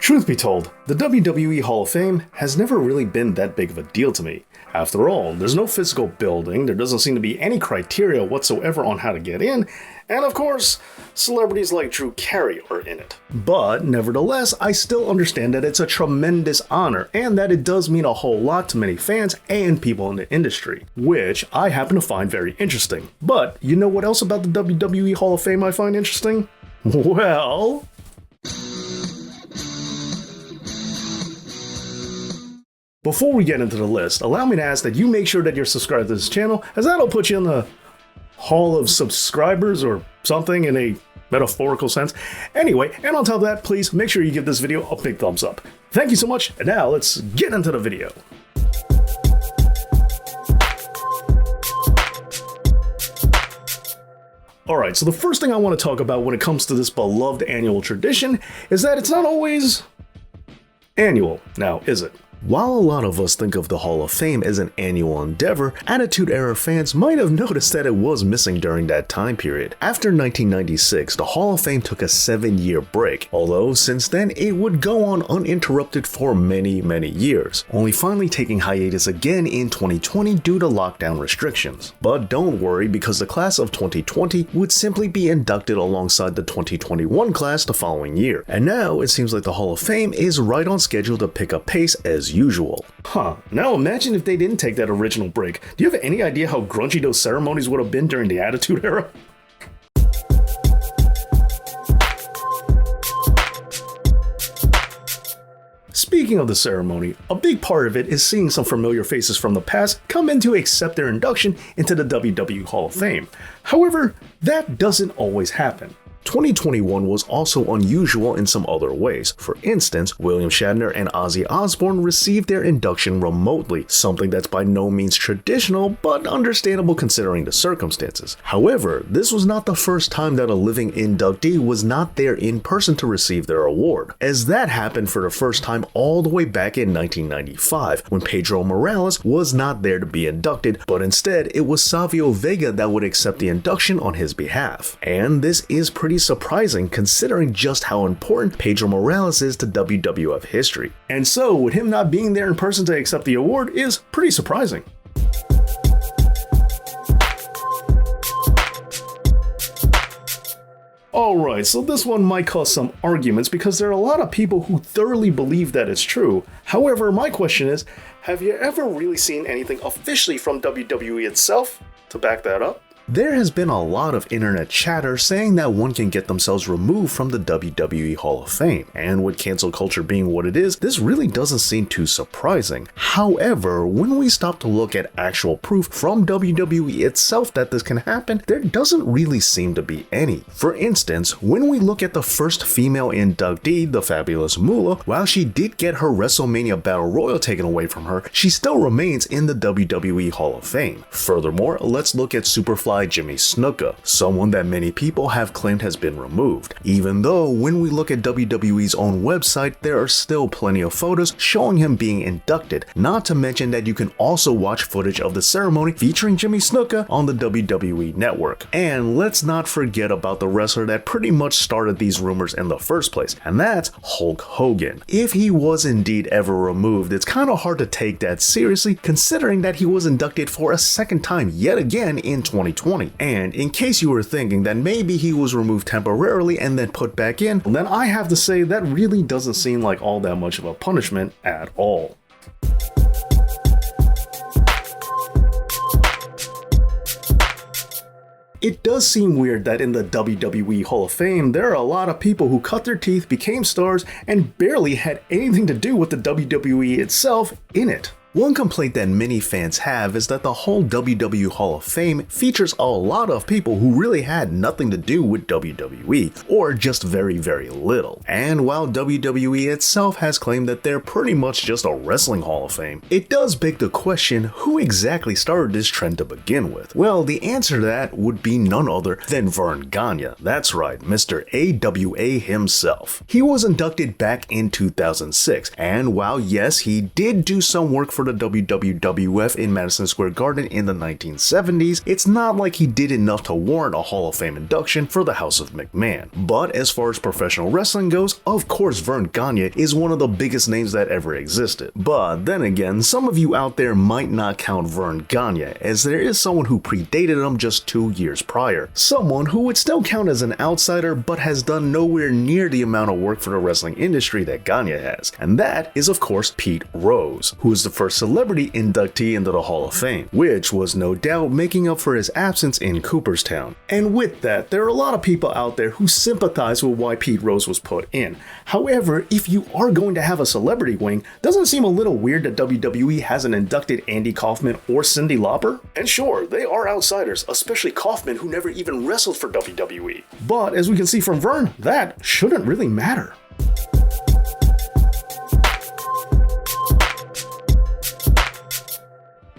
Truth be told, the WWE Hall of Fame has never really been that big of a deal to me. After all, there's no physical building, there doesn't seem to be any criteria whatsoever on how to get in, and of course, celebrities like Drew Carey are in it. But nevertheless, I still understand that it's a tremendous honor, and that it does mean a whole lot to many fans and people in the industry, which I happen to find very interesting. But you know what else about the WWE Hall of Fame I find interesting? Well... Before we get into the list, allow me to ask that you make sure that you're subscribed to this channel, as that'll put you in the Hall of Subscribers or something in a metaphorical sense. Anyway, and on top of that, please make sure you give this video a big thumbs up. Thank you so much, and now let's get into the video. Alright, so the first thing I want to talk about when it comes to this beloved annual tradition is that it's not always annual. Now, is it? While a lot of us think of the Hall of Fame as an annual endeavor, Attitude Era fans might have noticed that it was missing during that time period. After 1996, the Hall of Fame took a 7-year break, although since then it would go on uninterrupted for many years, only finally taking hiatus again in 2020 due to lockdown restrictions. But don't worry, because the class of 2020 would simply be inducted alongside the 2021 class the following year. And now it seems like the Hall of Fame is right on schedule to pick up pace as usual. Now imagine if they didn't take that original break. Do you have any idea how grungy those ceremonies would have been during the Attitude Era? Speaking of the ceremony, a big part of it is seeing some familiar faces from the past come in to accept their induction into the WWE Hall of Fame. However, that doesn't always happen. 2021 was also unusual in some other ways. For instance, William Shatner and Ozzy Osbourne received their induction remotely, something that's by no means traditional, but understandable considering the circumstances. However, this was not the first time that a living inductee was not there in person to receive their award, as that happened for the first time all the way back in 1995, when Pedro Morales was not there to be inducted, but instead it was Savio Vega that would accept the induction on his behalf. And this is pretty surprising considering just how important Pedro Morales is to WWF history. And so, with him not being there in person to accept the award is pretty surprising. Alright, so this one might cause some arguments because there are a lot of people who thoroughly believe that it's true. However, my question is, have you ever really seen anything officially from WWE itself to back that up? There has been a lot of internet chatter saying that one can get themselves removed from the WWE Hall of Fame, and with cancel culture being what it is, this really doesn't seem too surprising. However, when we stop to look at actual proof from WWE itself that this can happen, there doesn't really seem to be any. For instance, when we look at the first female inductee, the Fabulous Moolah, while she did get her WrestleMania Battle Royal taken away from her, she still remains in the WWE Hall of Fame. Furthermore, let's look at Superfly Jimmy Snuka, someone that many people have claimed has been removed, even though when we look at WWE's own website, there are still plenty of photos showing him being inducted, not to mention that you can also watch footage of the ceremony featuring Jimmy Snuka on the WWE network. And let's not forget about the wrestler that pretty much started these rumors in the first place, and that's Hulk Hogan. If he was indeed ever removed, it's kind of hard to take that seriously considering that he was inducted for a second time yet again in 2020. And in case you were thinking that maybe he was removed temporarily and then put back in, then I have to say that really doesn't seem like all that much of a punishment at all. It does seem weird that in the WWE Hall of Fame, there are a lot of people who cut their teeth, became stars, and barely had anything to do with the WWE itself in it. One complaint that many fans have is that the whole WWE Hall of Fame features a lot of people who really had nothing to do with WWE, or just very little. And while WWE itself has claimed that they're pretty much just a wrestling Hall of Fame, it does beg the question, who exactly started this trend to begin with? Well, the answer to that would be none other than Verne Gagne. That's right, Mr. AWA himself. He was inducted back in 2006, and while yes, he did do some work for the WWF in Madison Square Garden in the 1970s, it's not like he did enough to warrant a Hall of Fame induction for the House of McMahon. But as far as professional wrestling goes, of course Verne Gagne is one of the biggest names that ever existed. But then again, some of you out there might not count Verne Gagne, as there is someone who predated him just 2 years prior. Someone who would still count as an outsider but has done nowhere near the amount of work for the wrestling industry that Gagne has. And that is of course Pete Rose, who is the first celebrity inductee into the Hall of Fame, which was no doubt making up for his absence in Cooperstown. And with that, there are a lot of people out there who sympathize with why Pete Rose was put in. However, if you are going to have a celebrity wing, doesn't it seem a little weird that WWE hasn't inducted Andy Kaufman or Cyndi Lauper? And sure, they are outsiders, especially Kaufman, who never even wrestled for WWE. But as we can see from Verne, that shouldn't really matter.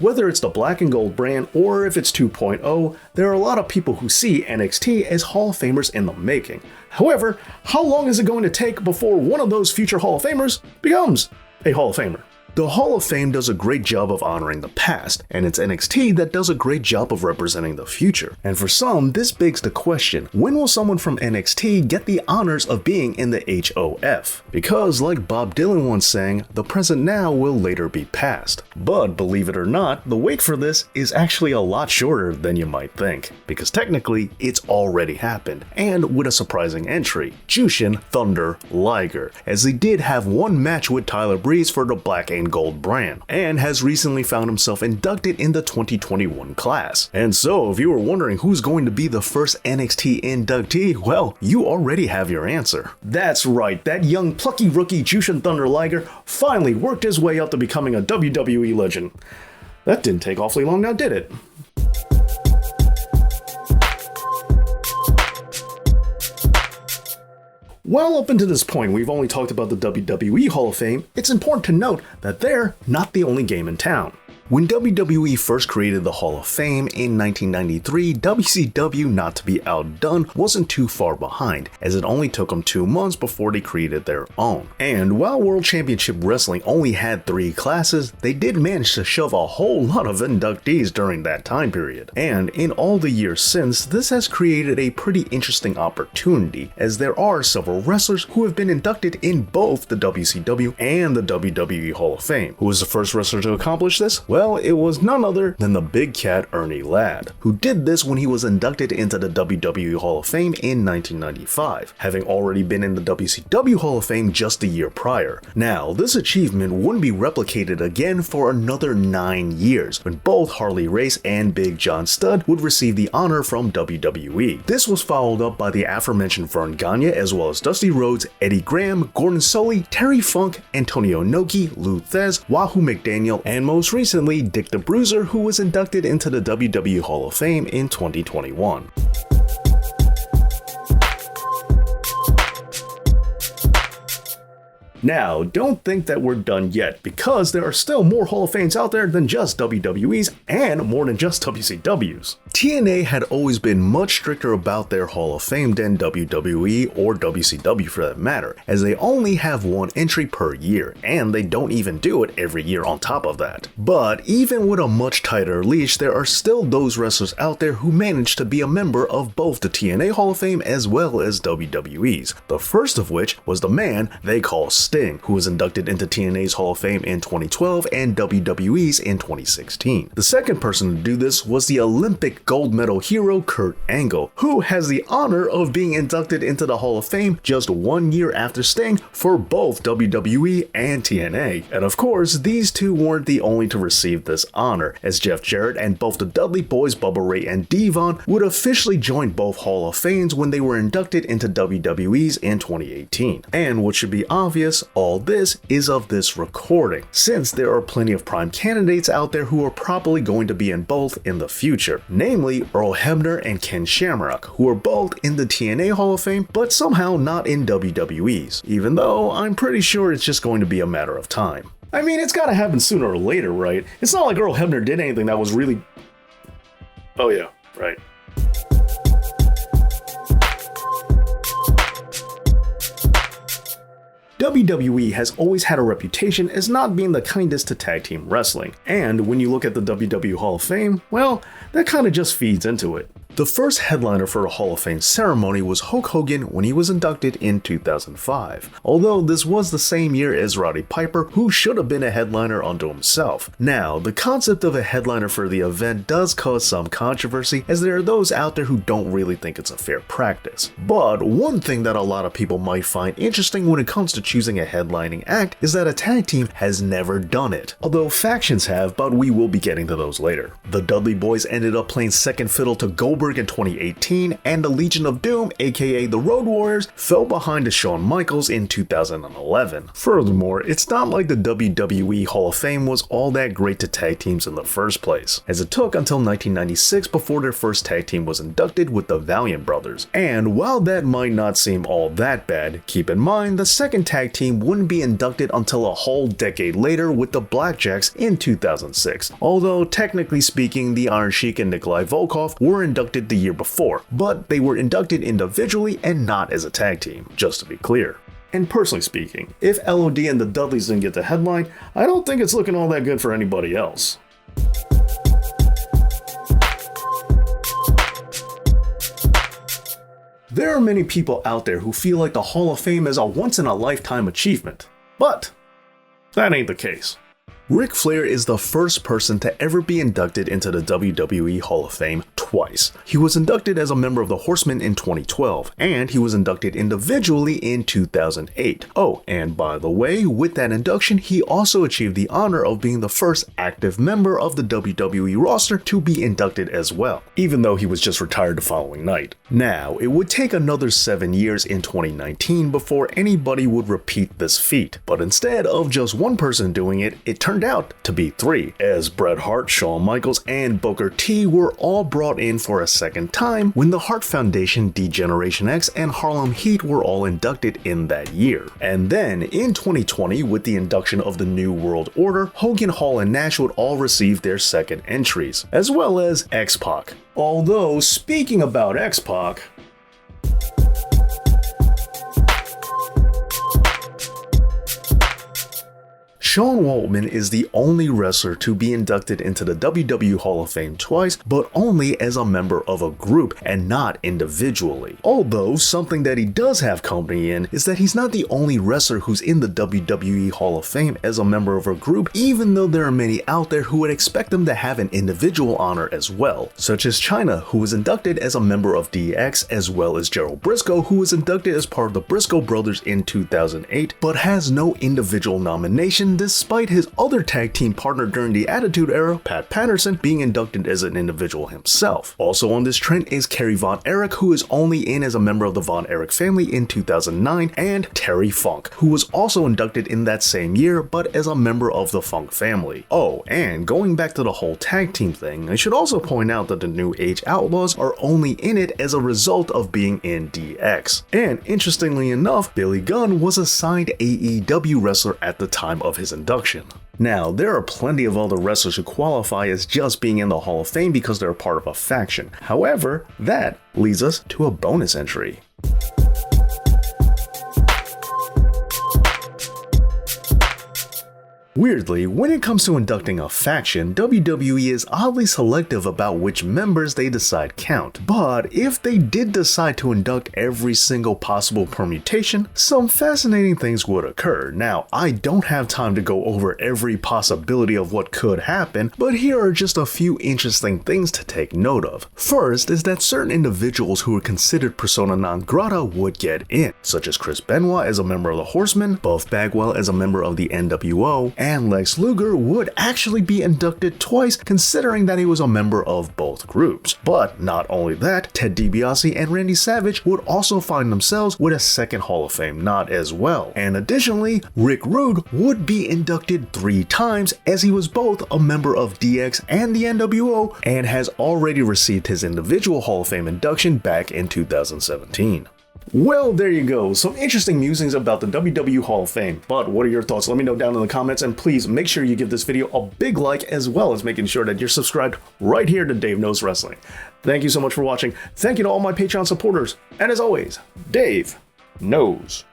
Whether it's the black and gold brand or if it's 2.0, there are a lot of people who see NXT as Hall of Famers in the making. However, how long is it going to take before one of those future Hall of Famers becomes a Hall of Famer? The Hall of Fame does a great job of honoring the past, and it's NXT that does a great job of representing the future. And for some, this begs the question, when will someone from NXT get the honors of being in the HOF? Because like Bob Dylan once sang, the present now will later be past. But believe it or not, the wait for this is actually a lot shorter than you might think, because technically it's already happened, and with a surprising entry, Jushin Thunder Liger, as he did have one match with Tyler Breeze for the black and gold brand, and has recently found himself inducted in the 2021 class. And so if you were wondering who's going to be the first NXT inductee, well, you already have your answer. That's right, that young plucky rookie Jushin Thunder Liger finally worked his way up to becoming a WWE legend. That didn't take awfully long now, did it? While up until this point we've only talked about the WWE Hall of Fame, it's important to note that they're not the only game in town. When WWE first created the Hall of Fame in 1993, WCW, not to be outdone, wasn't too far behind, as it only took them 2 months before they created their own. And while World Championship Wrestling only had 3 classes, they did manage to shove a whole lot of inductees during that time period. And in all the years since, this has created a pretty interesting opportunity, as there are several wrestlers who have been inducted in both the WCW and the WWE Hall of Fame. Who was the first wrestler to accomplish this? Well, it was none other than the big cat Ernie Ladd, who did this when he was inducted into the WWE Hall of Fame in 1995, having already been in the WCW Hall of Fame just a year prior. Now, this achievement wouldn't be replicated again for another 9 years, when both Harley Race and Big John Studd would receive the honor from WWE. This was followed up by the aforementioned Verne Gagne, as well as Dusty Rhodes, Eddie Graham, Gordon Solie, Terry Funk, Antonio Inoki, Lou Thesz, Wahoo McDaniel, and most recently Dick the Bruiser, who was inducted into the WWE Hall of Fame in 2021. Now, don't think that we're done yet, because there are still more Hall of Fames out there than just WWE's and more than just WCW's. TNA had always been much stricter about their Hall of Fame than WWE or WCW for that matter, as they only have 1 entry per year, and they don't even do it every year on top of that. But even with a much tighter leash, there are still those wrestlers out there who managed to be a member of both the TNA Hall of Fame as well as WWE's, the first of which was the man they call Sting, who was inducted into TNA's Hall of Fame in 2012 and WWE's in 2016. The second person to do this was the Olympic gold medal hero Kurt Angle, who has the honor of being inducted into the Hall of Fame just 1 year after Sting for both WWE and TNA. And of course, these two weren't the only to receive this honor, as Jeff Jarrett and both the Dudley Boys Bubba Ray and Devon would officially join both Hall of Fames when they were inducted into WWE's in 2018. And what should be obvious, all this is of this recording, since there are plenty of prime candidates out there who are probably going to be in both in the future, namely Earl Hebner and Ken Shamrock, who are both in the TNA Hall of Fame, but somehow not in WWE's, even though I'm pretty sure it's just going to be a matter of time. I mean, it's gotta happen sooner or later, right? It's not like Earl Hebner did anything that was really... Oh yeah, right. WWE has always had a reputation as not being the kindest to tag team wrestling, and when you look at the WWE Hall of Fame, well, that kinda just feeds into it. The first headliner for the Hall of Fame ceremony was Hulk Hogan when he was inducted in 2005, although this was the same year as Roddy Piper, who should have been a headliner unto himself. Now, the concept of a headliner for the event does cause some controversy, as there are those out there who don't really think it's a fair practice. But one thing that a lot of people might find interesting when it comes to choosing a headlining act is that a tag team has never done it, although factions have, but we will be getting to those later. The Dudley Boys ended up playing second fiddle to Goldberg in 2018, and the Legion of Doom, aka the Road Warriors, fell behind to Shawn Michaels in 2011. Furthermore, it's not like the WWE Hall of Fame was all that great to tag teams in the first place, as it took until 1996 before their first tag team was inducted with the Valiant Brothers. And while that might not seem all that bad, keep in mind the second tag team wouldn't be inducted until a whole decade later with the Blackjacks in 2006, although technically speaking the Iron Sheik and Nikolai Volkov were inducted the year before, but they were inducted individually and not as a tag team, just to be clear. And personally speaking, if LOD and the Dudleys didn't get the headline, I don't think it's looking all that good for anybody else. There are many people out there who feel like the Hall of Fame is a once-in-a-lifetime achievement, but that ain't the case. Ric Flair is the first person to ever be inducted into the WWE Hall of Fame twice. He was inducted as a member of the Horsemen in 2012, and he was inducted individually in 2008. Oh, and by the way, with that induction, he also achieved the honor of being the first active member of the WWE roster to be inducted as well, even though he was just retired the following night. Now, it would take another 7 years in 2019 before anybody would repeat this feat, but instead of just one person doing it, it turned out to be 3, as Bret Hart, Shawn Michaels, and Booker T were all brought in for a second time when the Hart Foundation, D-Generation X, and Harlem Heat were all inducted in that year. And then, in 2020, with the induction of the New World Order, Hogan, Hall, and Nash would all receive their second entries, as well as X-Pac. Although, speaking about X-Pac, Sean Waltman is the only wrestler to be inducted into the WWE Hall of Fame twice, but only as a member of a group and not individually. Although, something that he does have company in is that he's not the only wrestler who's in the WWE Hall of Fame as a member of a group, even though there are many out there who would expect him to have an individual honor as well, such as Chyna, who was inducted as a member of DX, as well as Gerald Briscoe, who was inducted as part of the Briscoe Brothers in 2008, but has no individual nomination despite his other tag team partner during the Attitude Era, Pat Patterson, being inducted as an individual himself. Also on this trend is Kerry Von Erich, who is only in as a member of the Von Erich family in 2009, and Terry Funk, who was also inducted in that same year, but as a member of the Funk family. Oh, and going back to the whole tag team thing, I should also point out that the New Age Outlaws are only in it as a result of being in DX. And interestingly enough, Billy Gunn was a signed AEW wrestler at the time of his induction. Now, there are plenty of other wrestlers who qualify as just being in the Hall of Fame because they're a part of a faction. However, that leads us to a bonus entry. Weirdly, when it comes to inducting a faction, WWE is oddly selective about which members they decide count. But if they did decide to induct every single possible permutation, some fascinating things would occur. Now, I don't have time to go over every possibility of what could happen, but here are just a few interesting things to take note of. First is that certain individuals who are considered persona non grata would get in, such as Chris Benoit as a member of the Horsemen, Buff Bagwell as a member of the NWO, and Lex Luger would actually be inducted twice, considering that he was a member of both groups. But not only that, Ted DiBiase and Randy Savage would also find themselves with a second Hall of Fame nod as well. And additionally, Rick Rude would be inducted 3 times, as he was both a member of DX and the NWO, and has already received his individual Hall of Fame induction back in 2017. Well, there you go, some interesting musings about the WWE Hall of Fame. But what are your thoughts? Let me know down in the comments, and please make sure you give this video a big like, as well as making sure that you're subscribed right here to Dave Knows Wrestling. Thank you so much for watching. Thank you to all my Patreon supporters. And as always, Dave Knows